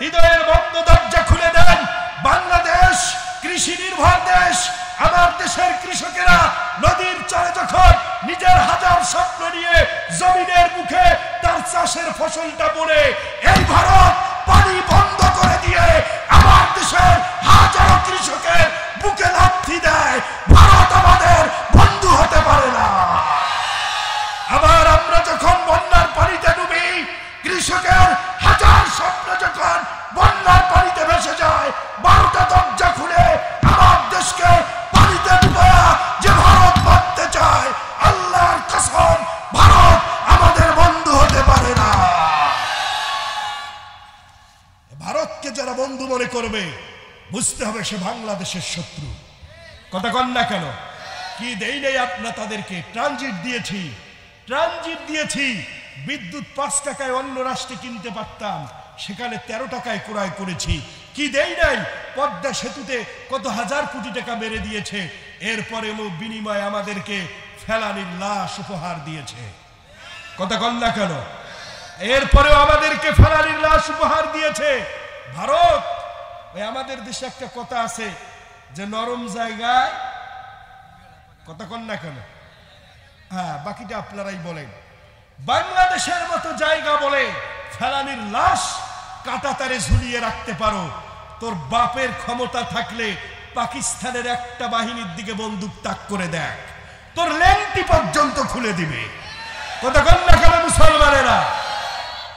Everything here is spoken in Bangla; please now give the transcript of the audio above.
হৃদয়ের বন্ধ দরজা খুলে দেন। বাংলাদেশ কৃষি নির্ভর দেশ। আমার দেশের কৃষকেরা নদীর চরে যখন নিজের হাজার স্বপ্ন নিয়ে জমিনের মুখে তার চাষের ফসলটা পড়ে, এই ভারত পানি বন্ধ করে দিয়ে আমার দেশের হাজারো কৃষকের বুকে লাথি দেয়। ভারত আমাদের বন্ধু হতে পারে না। আবার আমরা যখন বন্যার পানিতে ডুবি, কৃষকের হাজার স্বপ্ন যখন বন্যার পানিতে ভেসে যায়, 12টা দরজা খুলে আমার দেশকে পানিতে ডুবায়া যে ভারত বাঁধতে চায়, আল্লাহর কসম ভারত আমাদের বন্ধু হতে পারে না। ভারতকে যারা বন্ধু মনে করবে, বুঝতে হবে সে বাংলাদেশের শত্রু। কথা কন না কেন? কি দেই নাই আপনার তাদেরকে? ট্রানজিট দিয়েছি। বিদ্যুৎ 5 টাকায় অন্য রাষ্ট্রে কিনতে পারতাম, সেখানে 13 টাকায় ক্রয় করেছি। কি দেই নাই? পদ্মা সেতুতে কত হাজার কোটি টাকা মেরে দিয়েছে। এরপরে বিনিময়ে আমাদেরকে ফেলানির লাশ উপহার দিয়েছে। কথা কন না কেন? এরপরেও আমাদেরকে ফেলানির লাশ উপহার দিয়েছে ভারত। ওই আমাদের দেশে একটা কথা আছে যে নরম জায়গায়, কথা কন না কেন? হ্যাঁ, বাকিটা আপনারাই বলেন। বাংলাদেশের মতো জায়গা বলে ফেলানির লাশ কাঁটাতারে ঝুলিয়ে রাখতে পারো। তোর বাপের ক্ষমতা থাকলে পাকিস্তানের একটা বাহিনীর দিকে বন্দুক তাক করে দেখ, তোর লেংটি পর্যন্ত খুলে দিবে। কথা কন না কেন মুসলমানেরা?